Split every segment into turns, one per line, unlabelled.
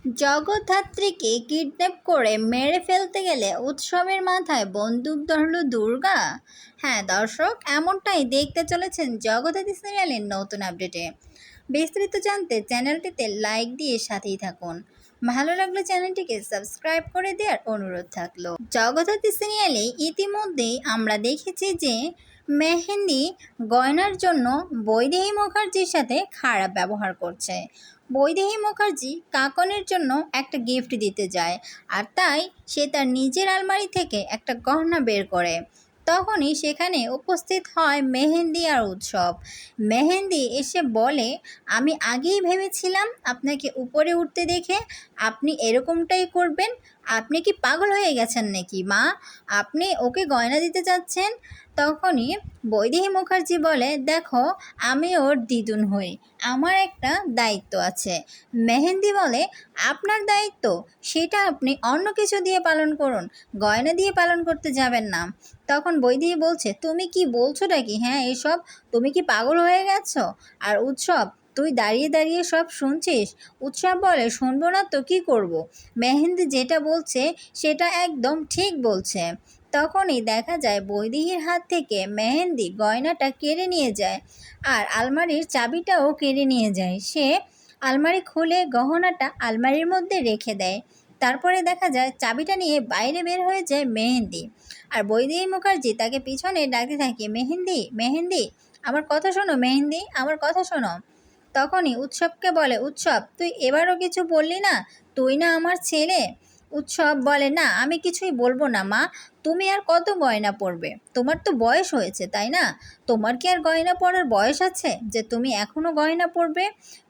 জগদ্ধাত্রীকে kidnap করে মেরে ফেলতে গেলে উৎসবের মাথায় বন্দুক ধরল দুর্গা। হ্যাঁ দর্শক, এমনটাই দেখতে চলেছেন জগদ্ধাত্রী সিরিয়ালের নতুন আপডেটে। বিস্তারিত জানতে চ্যানেলটিতে লাইক দিয়ে সাথেই থাকুন। ভালো লাগলে চ্যানেলটিকে সাবস্ক্রাইব করে দেওয়ার অনুরোধ থাকলো। জগদ্ধাত্রী সিরিয়ালে ইতিমধ্যেই আমরা দেখেছি যে মেহেন্দি গয়নার জন্য বৈদেহী মুখার্জির সাথে খারাপ ব্যবহার করছে। বৈদেহী মুখার্জি কাকনের জন্য একটা গিফট দিতে যায়, আর তাই সে তার নিজের আলমারি থেকে একটা গহনা বের করে। তখনই সেখানে উপস্থিত হয় মেহেন্দি আর উৎসব। মেহেন্দি এসে বলে, আমি আগেই ভেবেছিলাম আপনাকে উপরে উঠতে দেখে আপনি এরকমটাই করবেন। আপনি কি পাগল হয়ে গেছেন নাকি মা? আপনি ওকে গয়না দিতে চাচ্ছেন? তখনই বৈদেহী মুখার্জি বলে, দেখো আমি ওর দিদুন হই, আমার একটা দায়িত্ব আছে। মেহেন্দি বলে, আপনার দায়িত্ব সেটা আপনি অন্য কিছু দিয়ে পালন করুন, গয়না দিয়ে পালন করতে যাবেন না। তখন বৈদেহী বলছে, তুমি কি বলছোটা কি? হ্যাঁ এসব তুমি কি পাগল হয়ে গেছো? আর উৎসব, তুই দাঁড়িয়ে দাঁড়িয়ে সব শুনছিস? উৎসব বলে, শুনবো না তো কি করব? মেহেন্দি যেটা বলছে সেটা একদম ঠিক বলছে। তখনই দেখা যায় বৈদেহীর হাত থেকে মেহেন্দি গয়নাটা কেড়ে নিয়ে যায়, আর আলমারির চাবিটাও কেড়ে নিয়ে যায়। সে আলমারি খুলে গহনাটা আলমারির মধ্যে রেখে দেয়। তারপরে দেখা যায় চাবিটা নিয়ে বাইরে বের হয়ে যায় মেহেন্দি, আর বৈদেহী মুখার্জি তাকে পিছনে ডাকতে থাকে, মেহেন্দি মেহেন্দি আমার কথা শোনো, মেহেন্দি আমার কথা শোনো। তখনই উৎসবকে বলে, উৎসব তুই এবারও কিছু বললি না? তুই না আমার ছেলে। উৎসব বলে, না আমি কিছুই বলবো না মা, তুমি আর কত গয়না পরবে? তোমার তো বয়স হয়েছে তাই না? তোমার কি আর গয়না পরার বয়স আছে যে তুমি এখনও গয়না পরবে?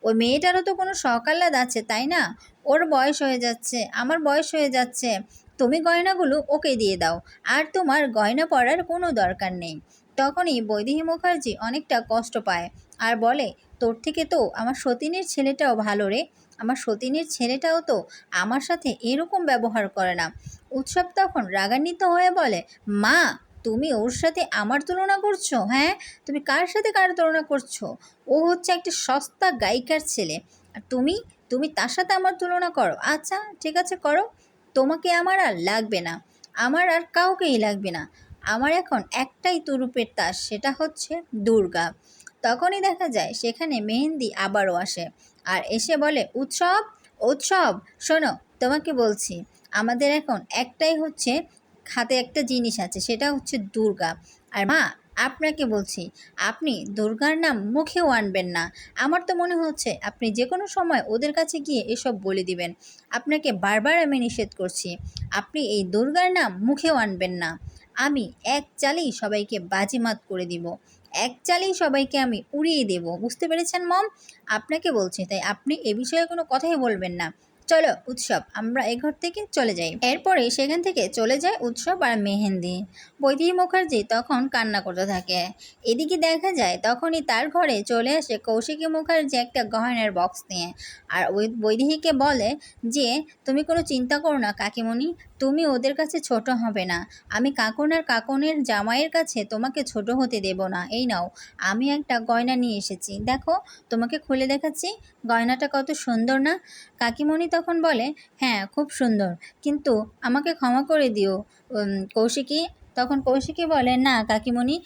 ওই মেয়েটারও তো কোনো সকালাদ আছে তাই না? ওর বয়স হয়ে যাচ্ছে, আমার বয়স হয়ে যাচ্ছে, তুমি গয়নাগুলো ওকে দিয়ে দাও, আর তোমার গয়না পরার কোনো দরকার নেই। তখনই বৈদেহী মুখার্জি অনেকটা কষ্ট পায় আর বলে, তোর থেকে তো আমার সতীনের ছেলেটাও ভালো রে, আমার সতীনের ছেলেটাও তো আমার সাথে এরকম ব্যবহার করে না। উৎসব তখন রাগান্বিত হয়ে বলে, মা তুমি ওর সাথে আমার তুলনা করছো? হ্যাঁ তুমি কার সাথে কার তুলনা করছো? ও হচ্ছে একটা সস্তা গায়িকার ছেলে, আর তুমি তুমি তার সাথে আমার তুলনা করো? আচ্ছা ঠিক আছে করো, তোমাকে আমার আর লাগবে না, আমার আর কাউকেই লাগবে না। আমার এখন একটাই তুরুপের তাস, সেটা হচ্ছে দুর্গা। তখনই দেখা যায় সেখানে মেহেন্দি আবারও আসে আর এসে বলে, উৎসব উৎসব শোনো, তোমাকে বলছি আমাদের এখন একটাই হচ্ছে হাতে একটা জিনিস আছে, সেটা হচ্ছে দুর্গা। আর মা আপনাকে বলছি, আপনি দুর্গার নাম মুখেও আনবেন না। আমার তো মনে হচ্ছে আপনি যে কোনো সময় ওদের কাছে গিয়ে এসব বলে দিবেন। আপনাকে বারবার আমি নিষেধ করছি, আপনি এই দুর্গার নাম মুখেও আনবেন না। আমি এক চালেই সবাইকে বাজিমাত করে দিব, এক চালেই সবাইকে আমি উড়িয়ে দেব, বুঝতে পেরেছেন মম? আপনাকে বলছি, তাই আপনি এ বিষয়ে কোনো কথাই বলবেন না। চলো উৎসব, আমরা এ ঘর থেকে চলে যাই। এরপরে সেখান থেকে চলে যায় উৎসব আর মেহেন্দি। বৈদেহী মুখার্জি তখন কান্না করতে থাকে। এদিকে দেখা যায় তখনই তার ঘরে চলে আসে কৌশিকী মুখার্জি একটা গহনার বক্স নিয়ে, আর ওই বৈদেহীকে বলে যে, তুমি কোনো চিন্তা করো না কাকিমণি, তুমি ওদের কাছে ছোট হবে না। আমি কাকন আর কাকনের জামাইয়ের কাছে তোমাকে ছোট হতে দেব না। এই নাও, আমি একটা গয়না নিয়ে এসেছি, দেখো, তোমাকে খুলে দেখাচ্ছি, গয়নাটা কত সুন্দর না? কাকিমণি তখন বলে, হ্যাঁ খুব সুন্দর, কিন্তু আমাকে ক্ষমা করে দিও কৌশিকী। তখন কৌশিকী বলে, না কাকিমণি,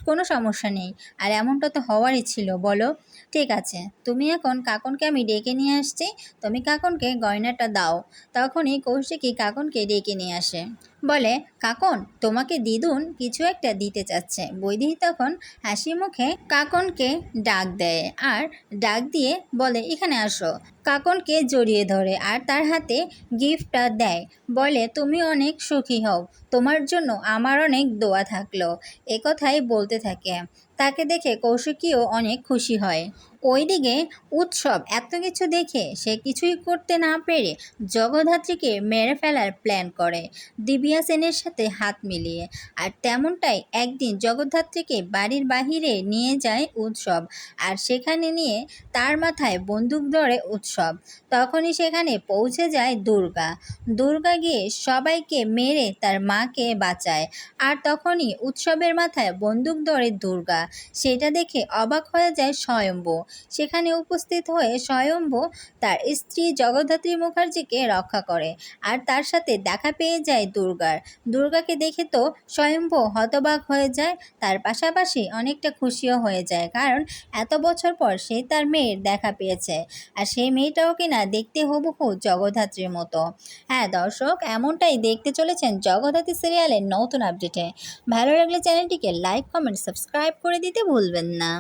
কোনো সমস্যা নেই, আর এমনটা তো হওয়ারই ছিল, বলো। ঠিক আছে, তুমি এখন কাকনকে আমি ডেকে নিয়ে আসছি, তুমি কাকনকে গয়নাটা দাও। তখনই কৌশিকী কাকনকে ডেকে নিয়ে আসে, বলে, কাকন তোমাকে দিদুন কিছু একটা দিতে চাচ্ছে। বৈদেহী তখন হাসি মুখে কাকনকে ডাক দেয় আর ডাক দিয়ে বলে, এখানে আসো। কাকনকে জড়িয়ে ধরে আর তার হাতে গিফটটা দেয়, বলে, তুমি অনেক সুখী হও, তোমার জন্য আমার অনেক দোয়া থাকলো। এ কথাই বলতে থাকে। তাকে দেখে কৌশিকীও অনেক খুশি হয়। ওইদিকে উৎসব এত কিছু দেখে সে কিছুই করতে না পেরে জগদ্ধাত্রীকে মেরে ফেলার প্ল্যান করে দিব্যা সেনের সাথে হাত মিলিয়ে। আর তেমনটাই একদিন জগদ্ধাত্রীকে বাড়ির বাহিরে নিয়ে যায় উৎসব, আর সেখানে নিয়ে তার মাথায় বন্দুক ধরে উৎসব। তখনই সেখানে পৌঁছে যায় দুর্গা। দুর্গা গিয়ে সবাইকে মেরে তার মাকে বাঁচায়, আর তখনই উৎসবের মাথায় বন্দুক ধরে দুর্গা। সেটা দেখে অবাক হয়ে যায় স্বয়ম্ভু। সেখানে উপস্থিত হয়ে স্বয়ম্ভু তার স্ত্রী জগদ্ধাত্রী মুখার্জিকে রক্ষা করে আর তার সাথে দেখা পেয়ে যায় দুর্গার। দুর্গাকে দেখে তো স্বয়ম্ভু হতবাক হয়ে যায়, তার পাশাপাশি অনেকটা খুশিও হয়ে যায়, কারণ এত বছর পর সে তার মেয়ের দেখা পেয়েছে আর সেই মেয়েটাও কিনা দেখতে হুবহু জগদ্ধাত্রীর মতো। হ্যাঁ দর্শক, এমনটাই দেখতে চলেছেন জগদ্ধাত্রী সিরিয়ালের নতুন আপডেটে। ভালো লাগলে চ্যানেলটিকে লাইক, কমেন্ট, সাবস্ক্রাইব করে দিতে ভুলবেন না।